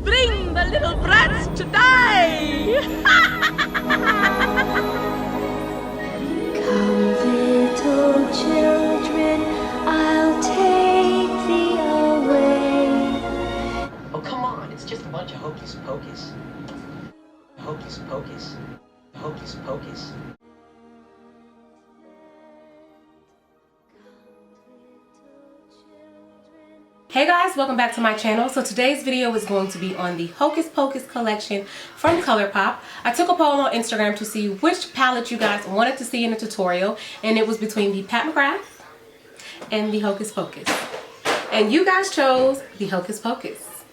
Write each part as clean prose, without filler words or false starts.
Bring the little brats to die! Come, little children, I'll take thee away. Oh, come on, it's just a bunch of hocus pocus. Hocus pocus. Hocus pocus. Hey guys, welcome back to my channel. So today's video is going to be on the Hocus Pocus collection from Colourpop. I took a poll on Instagram to see which palette you guys wanted to see in a tutorial, and it was between the Pat McGrath and the Hocus Pocus. And you guys chose the Hocus Pocus.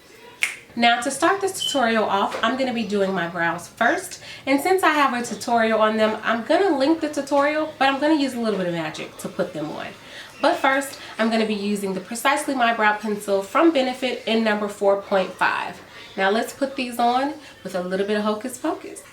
Now to start this tutorial off, I'm going to be doing my brows first. And since I have a tutorial on them, I'm going to link the tutorial, but I'm going to use a little bit of magic to put them on. But first, I'm going to be using the Precisely My Brow Pencil from Benefit in number 4.5. Now let's put these on with a little bit of Hocus Pocus.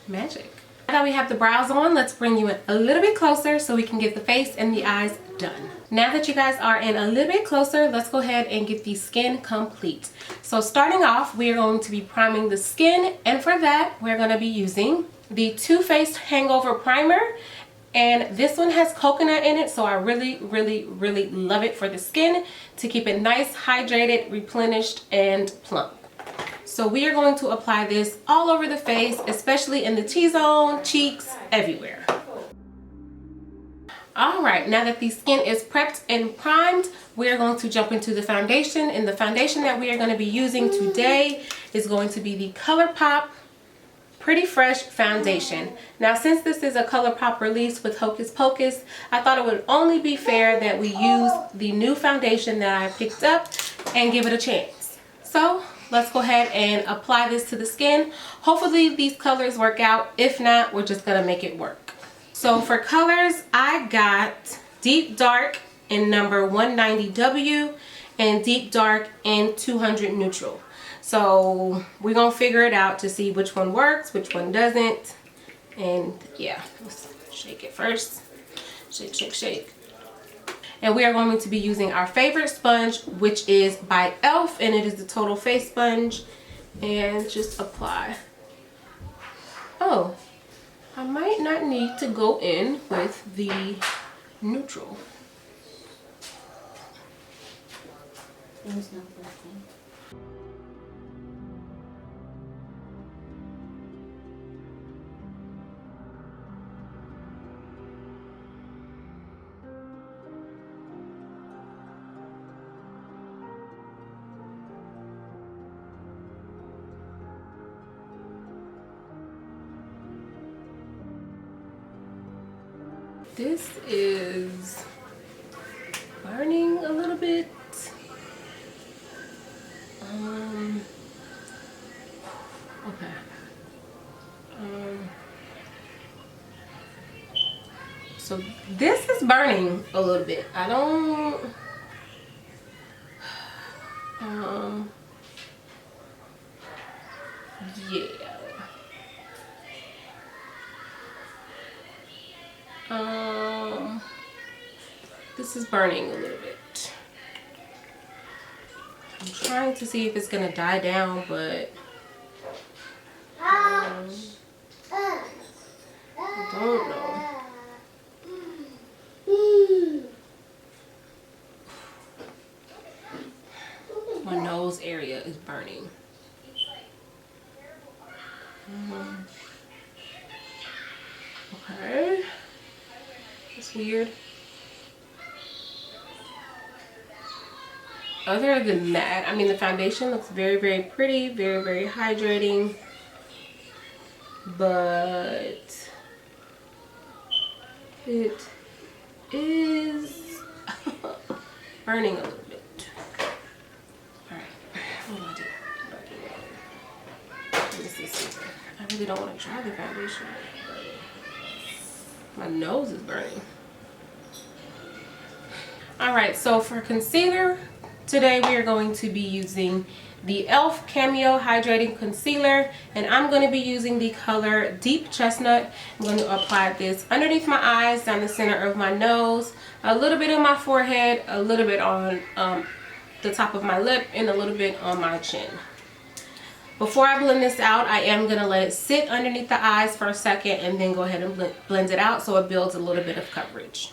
Magic. Now that we have the brows on, let's bring you in a little bit closer so we can get the face and the eyes done. Now that you guys are in a little bit closer, let's go ahead and get the skin complete. So starting off, we are going to be priming the skin, and for that, we're going to be using the Too Faced Hangover Primer. And this one has coconut in it, so I really love it for the skin to keep it nice, hydrated, replenished, and plump. So we are going to apply this all over the face, especially in the T-zone, cheeks, everywhere. Alright, now that the skin is prepped and primed, we are going to jump into the foundation. And the foundation that we are going to be using today is going to be the Colourpop Pretty Fresh foundation. Now since this is a Colourpop release with Hocus Pocus, I thought it would only be fair that we use the new foundation that I picked up and give it a chance. So let's go ahead and apply this to the skin. Hopefully these colors work out. If not, we're just gonna make it work. So for colors, I got Deep Dark in number 190W and Deep Dark in 200 Neutral. So we're going to figure it out to see which one works, which one doesn't. And yeah, let's shake it first. Shake, shake, shake. And we are going to be using our favorite sponge, which is by e.l.f. and it is the Total Face Sponge. And just apply. Oh, I might not need to go in with the neutral. There's no blessing. This is burning a little bit. Okay. So this is burning a little bit. I don't. Yeah. This is burning a little bit. I'm trying to see if it's gonna die down, but I don't know. My nose area is burning. Okay. It's weird. Other than that, I mean, the foundation looks very pretty, very hydrating, but it is burning a little bit. All right, what do I do? Let me see something. I really don't want to try the foundation. My nose is burning. All right, so for concealer, today we are going to be using the e.l.f. Cameo Hydrating Concealer, and I'm going to be using the color Deep Chestnut. I'm going to apply this underneath my eyes, down the center of my nose, a little bit on my forehead, a little bit on the top of my lip and a little bit on my chin. Before I blend this out, I am going to let it sit underneath the eyes for a second and then go ahead and blend it out so it builds a little bit of coverage.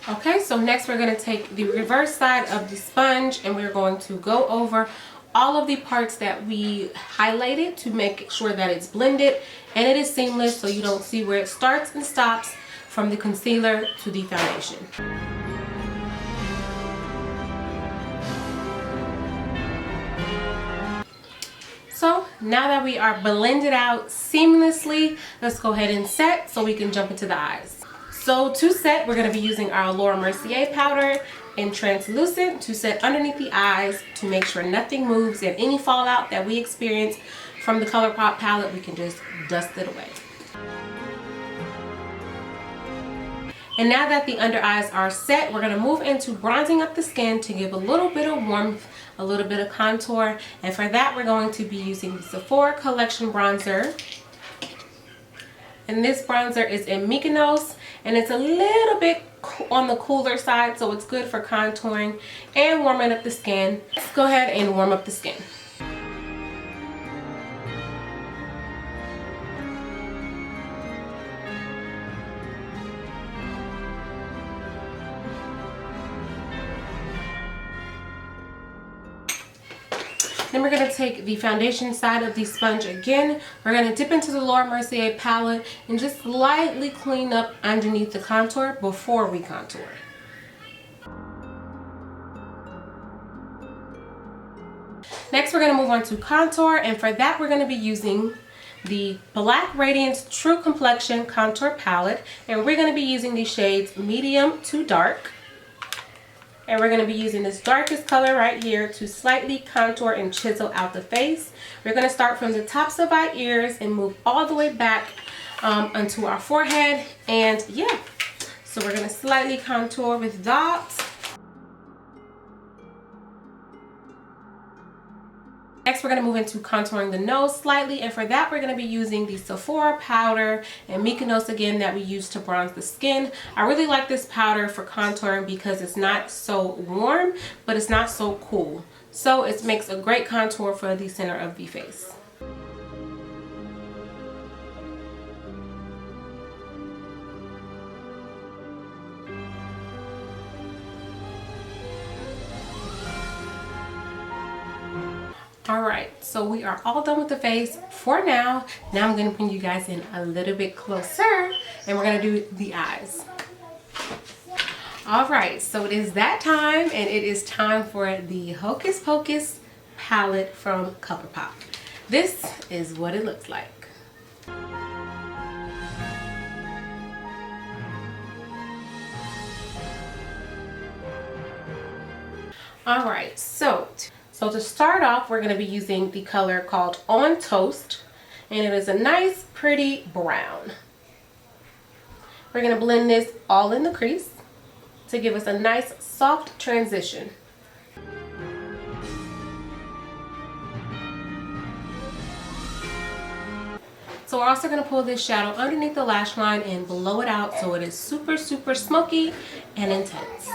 Okay, so next we're going to take the reverse side of the sponge and we're going to go over all of the parts that we highlighted to make sure that it's blended and it is seamless, so you don't see where it starts and stops from the concealer to the foundation. So now that we are blended out seamlessly, let's go ahead and set so we can jump into the eyes. So to set, we're going to be using our Laura Mercier powder in translucent to set underneath the eyes to make sure nothing moves, and any fallout that we experience from the Colourpop palette, we can just dust it away. And now that the under eyes are set, we're going to move into bronzing up the skin to give a little bit of warmth, a little bit of contour, and for that we're going to be using the Sephora Collection bronzer. And this bronzer is in Mykonos, and it's a little bit on the cooler side, so it's good for contouring and warming up the skin. Let's go ahead and warm up the skin. Then we're going to take the foundation side of the sponge again. We're going to dip into the Laura Mercier palette and just lightly clean up underneath the contour before we contour. Next we're going to move on to contour, and for that we're going to be using the Black Radiance True Complexion Contour Palette, and we're going to be using the shades medium to dark. And we're going to be using this darkest color right here to slightly contour and chisel out the face. We're going to start from the tops of our ears and move all the way back onto our forehead. And yeah, so we're going to slightly contour with dots. Next, we're going to move into contouring the nose slightly, and for that we're going to be using the Sephora powder and Mykonos again that we use to bronze the skin. I really like this powder for contouring because it's not so warm, but it's not so cool. So it makes a great contour for the center of the face. Alright, so we are all done with the face for now. Now I'm going to bring you guys in a little bit closer and we're going to do the eyes. Alright, so it is that time, and it is time for the Hocus Pocus palette from Colourpop. This is what it looks like. Alright, so to start off, we're going to be using the color called On Toast, and it is a nice pretty brown. We're going to blend this all in the crease to give us a nice soft transition. So we're also going to pull this shadow underneath the lash line and blow it out so it is super, super smoky and intense.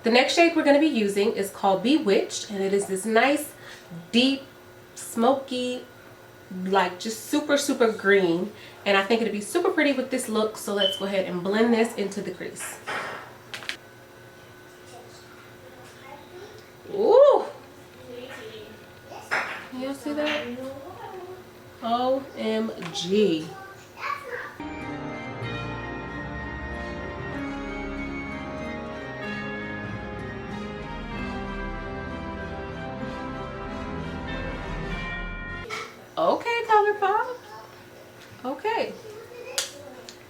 The next shade we're going to be using is called Bewitched, and it is this nice, deep, smoky, like just super, super green. And I think it'll be super pretty with this look, so let's go ahead and blend this into the crease. Ooh! Y'all see that? OMG. Colourpop. Okay,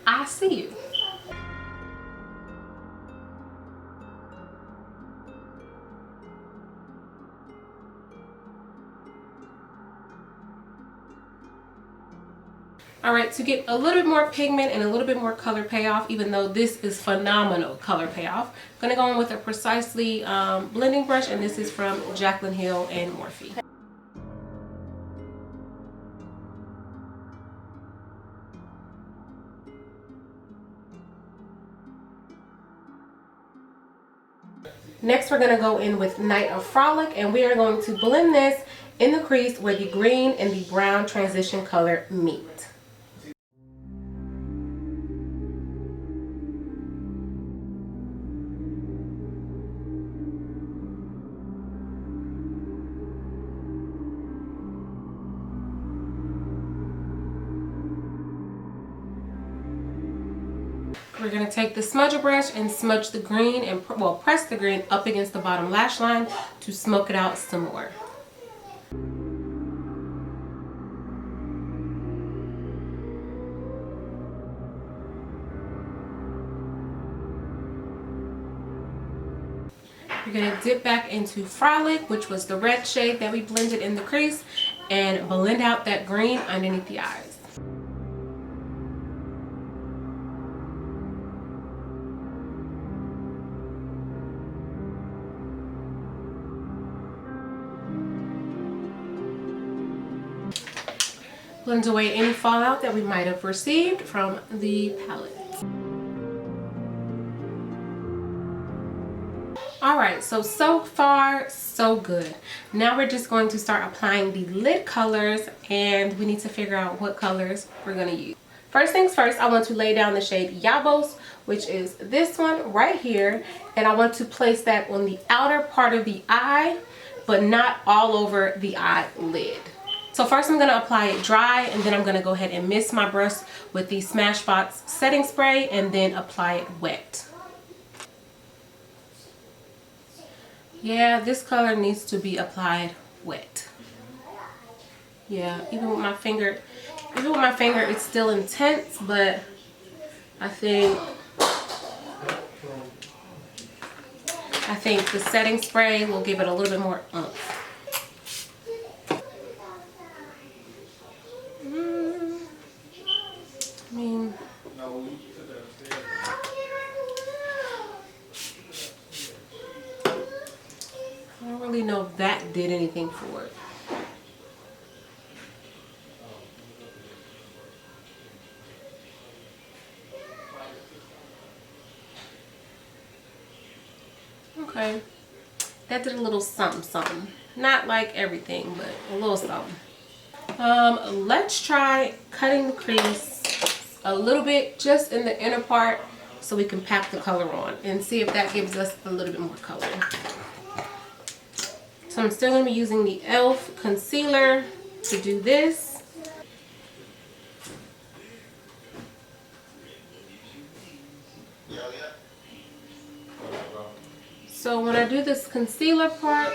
I see you. All right, to get a little bit more pigment and a little bit more color payoff, even though this is phenomenal color payoff, I'm gonna go in with a Precisely blending brush, and this is from Jaclyn Hill and Morphe. Next, we're gonna go in with Night of Frolic, and we are going to blend this in the crease where the green and the brown transition color meet. We're going to take the smudger brush and smudge the green and, well, press the green up against the bottom lash line to smoke it out some more. We're going to dip back into Frolic, which was the red shade that we blended in the crease, and blend out that green underneath the eyes. Blend away any fallout that we might have received from the palette. Alright, so far so good. Now we're just going to start applying the lid colors, and we need to figure out what colors we're going to use. First things first, I want to lay down the shade Yabos, which is this one right here, and I want to place that on the outer part of the eye, but not all over the eyelid. So first I'm going to apply it dry, and then I'm going to go ahead and mist my brush with the Smashbox setting spray and then apply it wet. Yeah, this color needs to be applied wet. Yeah, even with my finger it's still intense, but I think the setting spray will give it a little bit more oomph. I mean, I don't really know if that did anything for it. Okay, that did a little something. Not like everything, but a little something. Let's try cutting the crease a little bit just in the inner part so we can pack the color on and see if that gives us a little bit more color. So I'm still going to be using the e.l.f. concealer to do this. So when I do this concealer part,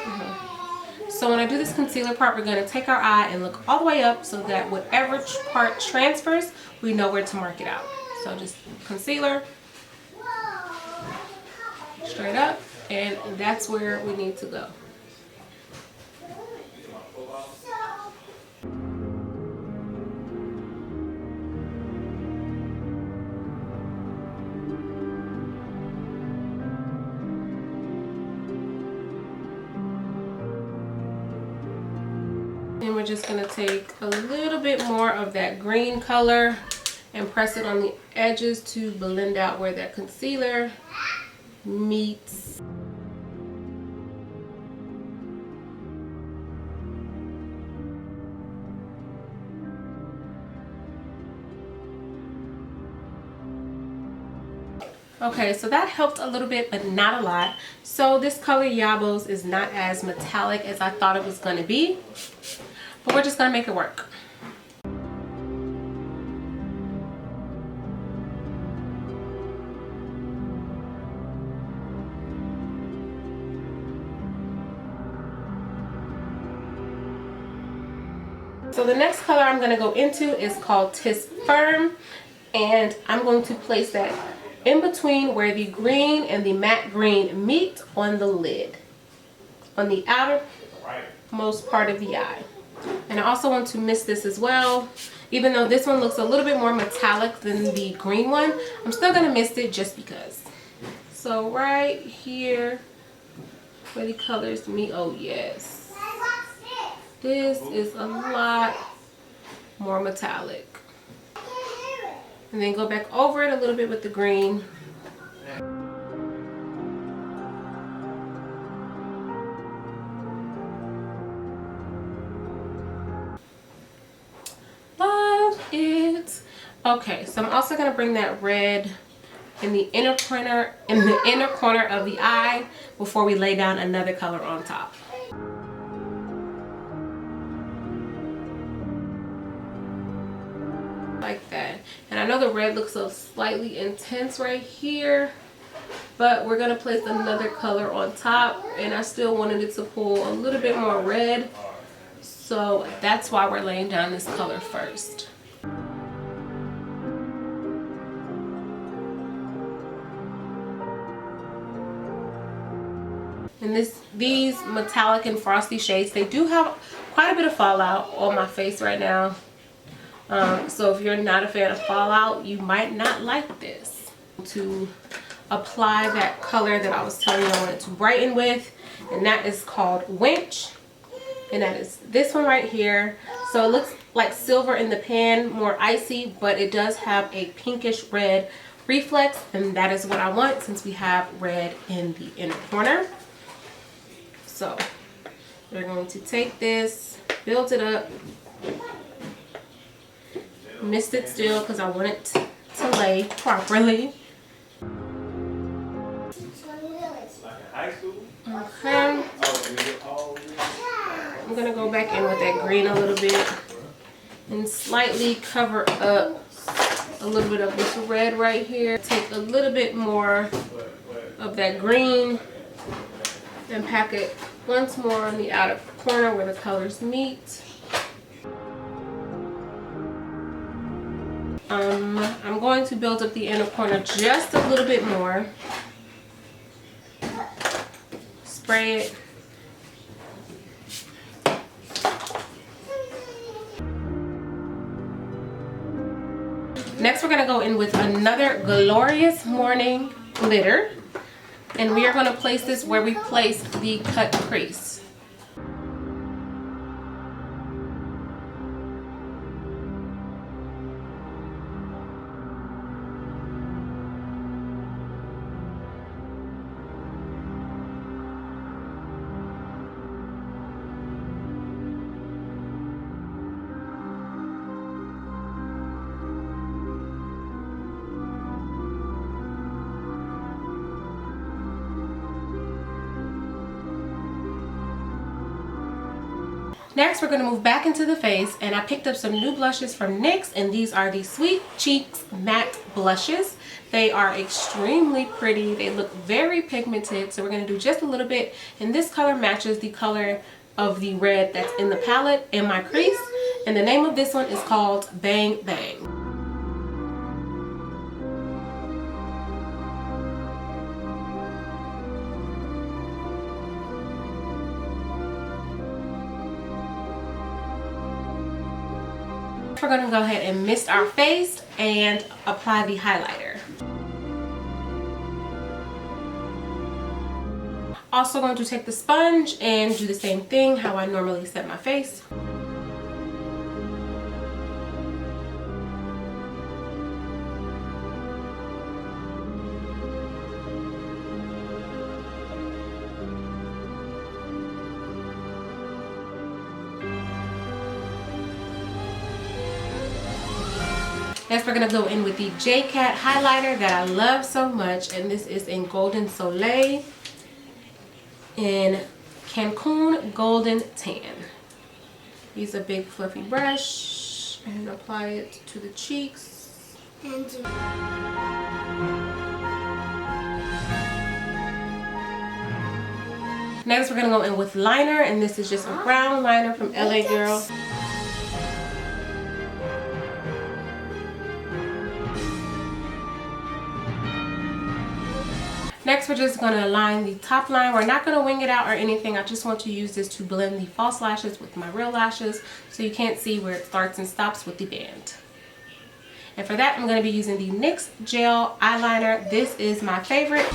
we're going to take our eye and look all the way up so that whatever part transfers, we know where to mark it out. So just concealer, straight up, and that's where we need to go. And we're just going to take a little bit more of that green color and press it on the edges to blend out where that concealer meets. Okay, so that helped a little bit, but not a lot. So this color Yabos is not as metallic as I thought it was going to be, but we're just going to make it work. So the next color I'm going to go into is called Tis Firm, and I'm going to place that in between where the green and the matte green meet on the lid, on the outermost part of the eye. And I also want to mist this as well. Even though this one looks a little bit more metallic than the green one, I'm still going to mist it just because. So right here where the colors meet, oh yes. This is a lot more metallic. And then go back over it a little bit with the green. Love it. Okay, so I'm also gonna bring that red in the inner corner of the eye before we lay down another color on top. Like that. And I know the red looks so slightly intense right here, but we're gonna place another color on top, and I still wanted it to pull a little bit more red, so that's why we're laying down this color first. And these metallic and frosty shades, they do have quite a bit of fallout on my face right now. So if you're not a fan of fallout, you might not like this. To apply that color that I was telling you I wanted to brighten with, and that is called Winch, and that is this one right here. So it looks like silver in the pan, more icy, but it does have a pinkish red reflex, and that is what I want since we have red in the inner corner. So we're going to take this, build it up, mist it still because I want it to lay properly. Okay. I'm gonna go back in with that green a little bit and slightly cover up a little bit of this red right here. Take a little bit more of that green and pack it once more on the outer corner where the colors meet. I'm going to build up the inner corner just a little bit more. Spray it. Next, we're going to go in with another Glorious Morning glitter. And we are going to place this where we placed the cut crease. Next, we're going to move back into the face, and I picked up some new blushes from NYX, and these are the Sweet Cheeks Matte Blushes. They are extremely pretty. They look very pigmented, so we're going to do just a little bit, and this color matches the color of the red that's in the palette in my crease, and the name of this one is called Bang Bang. We're going to go ahead and mist our face and apply the highlighter. Also going to take the sponge and do the same thing how I normally set my face. Next, we're going to go in with the J-Cat highlighter that I love so much, and this is in Golden Soleil in Cancun Golden Tan. Use a big fluffy brush and apply it to the cheeks. Next, we're going to go in with liner, and this is just a brown liner from LA Girl. Next, we're just going to align the top line. We're not going to wing it out or anything. I just want to use this to blend the false lashes with my real lashes so you can't see where it starts and stops with the band. And for that, I'm going to be using the NYX Gel Eyeliner. This is my favorite.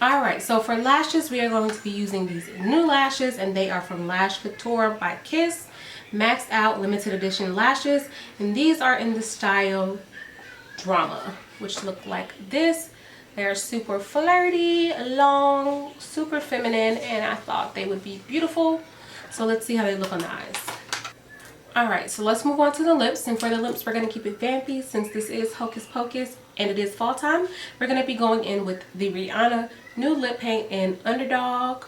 Alright, so for lashes, we are going to be using these new lashes, and they are from Lash Couture by Kiss. Maxed Out Limited Edition lashes, and these are in the style Drama, which look like this. They're super flirty, long, super feminine, and I thought they would be beautiful. So let's see how they look on the eyes. Alright, so let's move on to the lips, and for the lips we're going to keep it vampy since this is Hocus Pocus and it is fall time. We're going to be going in with the Rihanna Nude Lip Paint in Underdog,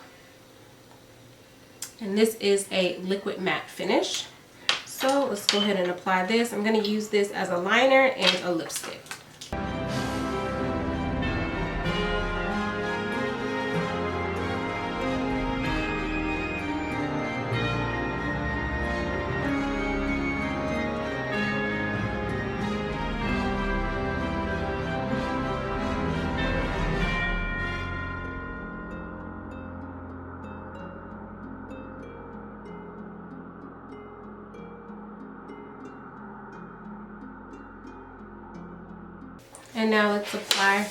and this is a liquid matte finish. So let's go ahead and apply this. I'm going to use this as a liner and a lipstick. And now let's apply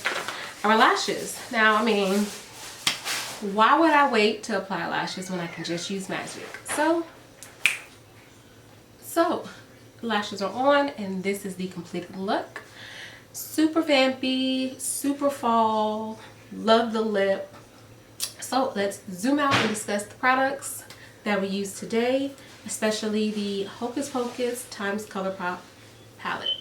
our lashes. Now, I mean, why would I wait to apply lashes when I can just use magic? So lashes are on, and this is the completed look. Super vampy, super fall, love the lip. So let's zoom out and discuss the products that we use today, especially the Hocus Pocus times Colourpop palette.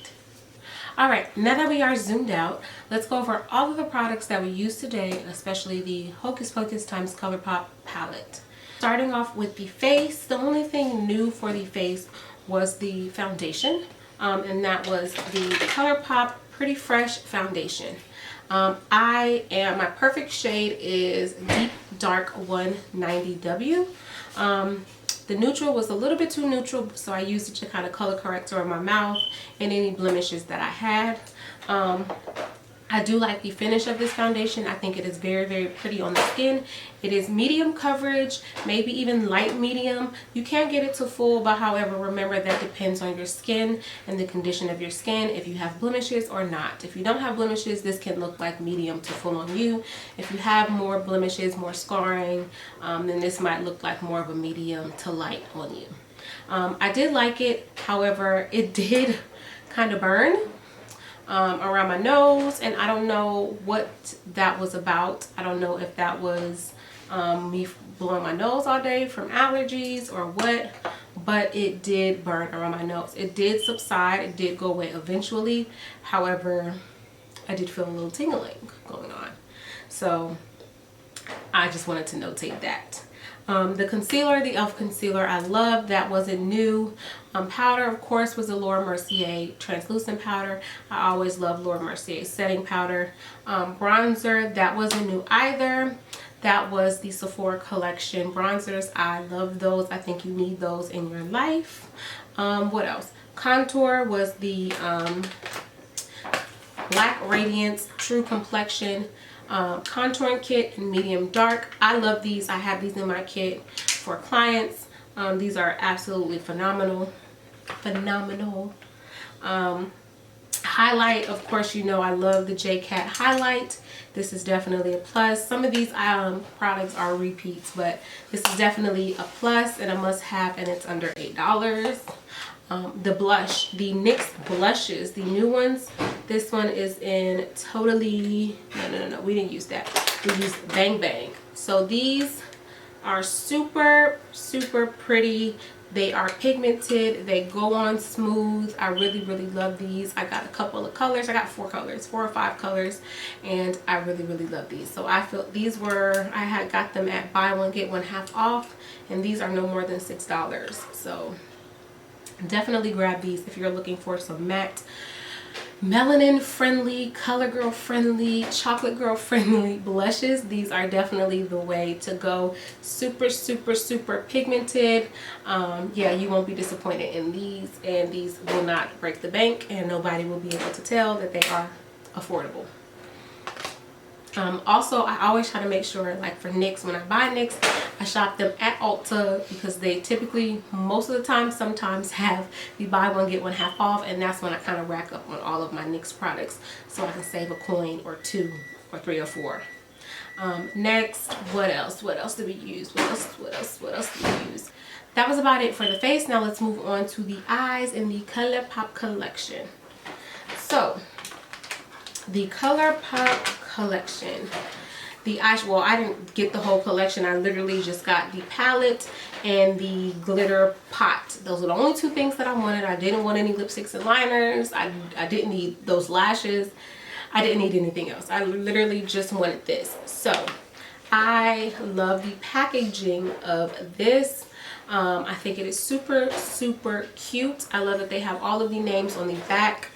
Alright, now that we are zoomed out, let's go over all of the products that we use today, especially the Hocus Pocus times Colourpop palette. Starting off with the face, the only thing new for the face was the foundation, and that was the Colourpop Pretty Fresh Foundation. My perfect shade is Deep Dark 190W. The neutral was a little bit too neutral, so I used it to kind of color correct over my mouth and any blemishes that I had. I do like the finish of this foundation. I think it is very, very pretty on the skin. It is medium coverage, maybe even light medium. You can't get it to full, but however, remember that depends on your skin and the condition of your skin, if you have blemishes or not. If you don't have blemishes, this can look like medium to full on you. If you have more blemishes, more scarring, then this might look like more of a medium to light on you. I did like it, however, it did kind of burn around my nose, and I don't know what that was about. I don't know if that was me blowing my nose all day from allergies or what, but it did burn around my nose. It did subside, it did go away eventually. However, I did feel a little tingling going on, so I just wanted to notate that. The concealer, the e.l.f. concealer, I love. That wasn't new. Powder, of course, was the Laura Mercier translucent powder. I always love Laura Mercier setting powder. Bronzer, that wasn't new either. That was the Sephora collection bronzers. I love those. I think you need those in your life. What else? Contour was the Black Radiance True Complexion contouring kit in medium dark. I love these. I have these in my kit for clients. These are absolutely phenomenal. Highlight, of course, you know I love the J-Cat highlight. This is definitely a plus. Some of these products are repeats, but this is definitely a plus and a must-have, and it's under $8. The blush, the NYX blushes, the new ones. This one is in Totally, no, we didn't use that. We used Bang Bang. So these are super, super pretty. They are pigmented. They go on smooth. I really, really love these. I got a couple of colors. I got 4 or 5 colors, and I really, really love these. So I feel these were, I had got them at buy one get one half off, and these are no more than $6. So definitely grab these if you're looking for some matte melanin friendly, color girl friendly, chocolate girl friendly blushes. These are definitely the way to go. Super, super, super pigmented. Yeah, you won't be disappointed in these, and these will not break the bank, and nobody will be able to tell that they are affordable. Also, I always try to make sure, like for NYX, when I buy NYX, I shop them at Ulta, because they typically, most of the time, sometimes have the buy one get one half off, and that's when I kind of rack up on all of my NYX products so I can save a coin or two or three or four. Next, what else did we use? What else did we use? That was about it for the face. Now let's move on to the eyes in the Colourpop collection. So the Colourpop collection, the eyes, well, I didn't get the whole collection. I literally just got the palette and the glitter pot. Those are the only two things that I wanted. I didn't want any lipsticks and liners. I didn't need those lashes. I didn't need anything else. I literally just wanted this. So I love the packaging of this. I think it is super, super cute. I love that they have all of the names on the back.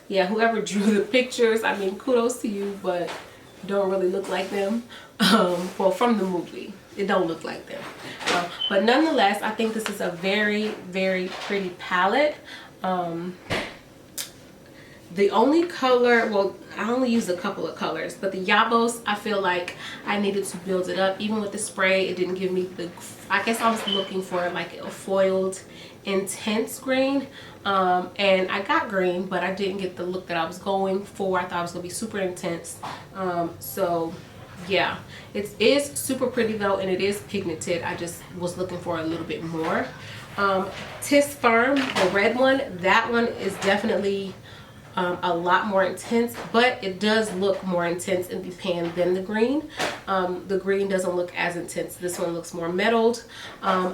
Yeah, whoever drew the pictures, I mean, kudos to you, but don't really look like them. Well, from the movie, it don't look like them. But nonetheless, I think this is a very, very pretty palette. The only color, well, I only used a couple of colors, but the Yabos, I feel like I needed to build it up. Even with the spray, it didn't give me the, I guess I was looking for like a foiled intense green, and I got green, but I didn't get the look that I was going for. I thought it was gonna be super intense. So yeah, it is super pretty though, and it is pigmented. I just was looking for a little bit more. Tis Firm, the red one, that one is definitely a lot more intense, but it does look more intense in the pan than the green. The green doesn't look as intense. This one looks more metalled.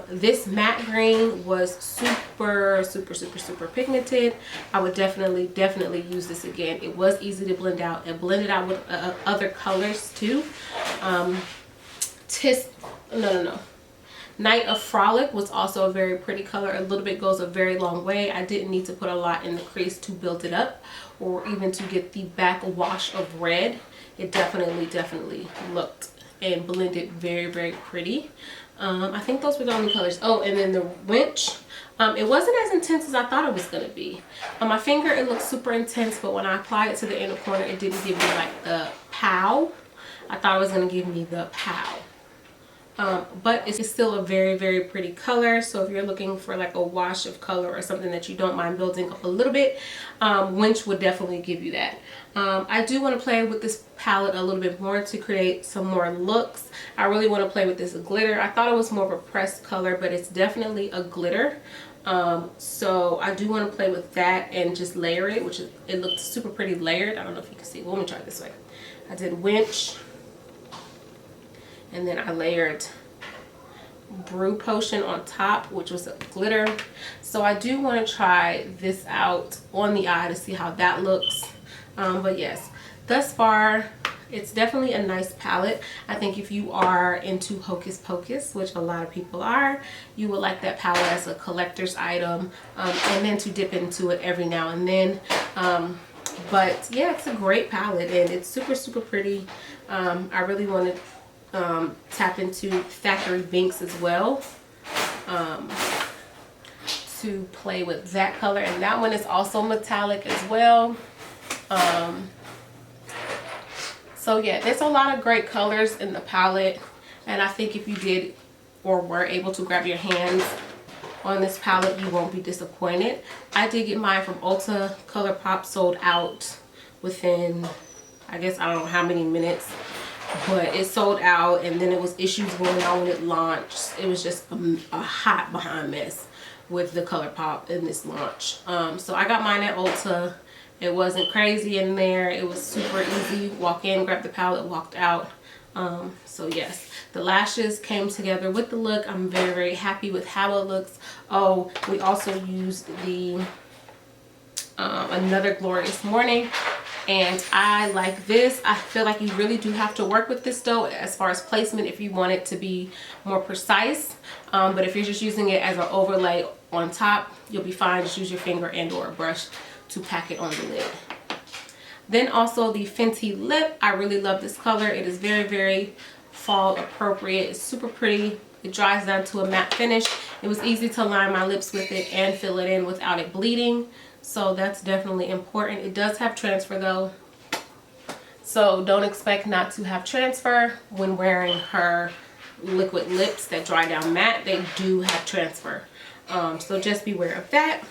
This matte green was super, super, super, super pigmented. I would definitely use this again. It was easy to blend out, and blend it out with other colors too. Night of Frolic was also a very pretty color. A little bit goes a very long way. I didn't need to put a lot in the crease to build it up, or even to get the back wash of red. It definitely looked and blended very, very pretty. I think those were the only colors. Oh, and then the Winch. It wasn't as intense as I thought it was going to be. On my finger, it looked super intense, but when I applied it to the inner corner, it didn't give me like the pow. I thought it was going to give me the pow. But it's still a very, very pretty color. So if you're looking for like a wash of color or something that you don't mind building up a little bit, Winch would definitely give you that. I do want to play with this palette a little bit more to create some more looks. I really want to play with this glitter. I thought it was more of a pressed color, but it's definitely a glitter. So I do want to play with that and just layer it, which is, it looked super pretty layered. I don't know if you can see. Well, let me try it this way. I did Winch, and then I layered Brew Potion on top, which was a glitter. So I do want to try this out on the eye to see how that looks. But yes, thus far, it's definitely a nice palette. I think if you are into Hocus Pocus, which a lot of people are, you will like that palette as a collector's item, and then to dip into it every now and then. But yeah, it's a great palette, and it's super, super pretty. I really want to tap into Thackeray Binks as well, to play with that color, and that one is also metallic as well. So yeah, there's a lot of great colors in the palette, and I think if you did or were able to grab your hands on this palette, you won't be disappointed. I did get mine from Ulta. Colourpop sold out within, I guess, I don't know how many minutes. But it sold out, and then it was issues going on when it launched. It was just a hot behind mess with the Colourpop in this launch. So I got mine at Ulta. It wasn't crazy in there. It was super easy. Walk in, grab the palette, walked out. So yes, the lashes came together with the look. I'm very, very happy with how it looks. Oh, we also used the Another Glorious Morning. And I like this. I feel like you really do have to work with this though, as far as placement, if you want it to be more precise. But if you're just using it as an overlay on top, you'll be fine. Just use your finger and or a brush to pack it on the lid. Then also the Fenty lip. I really love this color. It is very, very fall appropriate. It's super pretty. It dries down to a matte finish. It was easy to line my lips with it and fill it in without it bleeding. So that's definitely important. It does have transfer though. So don't expect not to have transfer when wearing her liquid lips that dry down matte. They do have transfer. So just beware of that.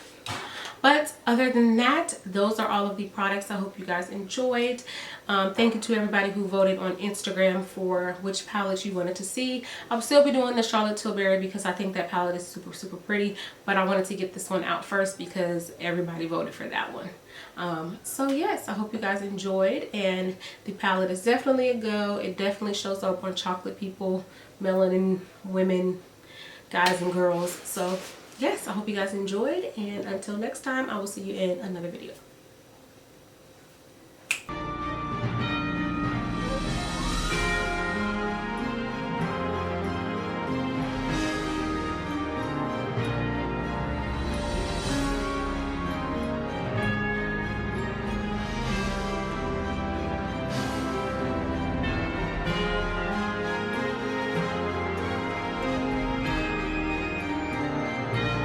But other than that, those are all of the products. I hope you guys enjoyed. Thank you to everybody who voted on Instagram for which palettes you wanted to see. I'll still be doing the Charlotte Tilbury because I think that palette is super, super pretty. But I wanted to get this one out first because everybody voted for that one. So yes, I hope you guys enjoyed. And the palette is definitely a go. It definitely shows up on chocolate people, melanin women, guys and girls. So yes, I hope you guys enjoyed, and until next time, I will see you in another video.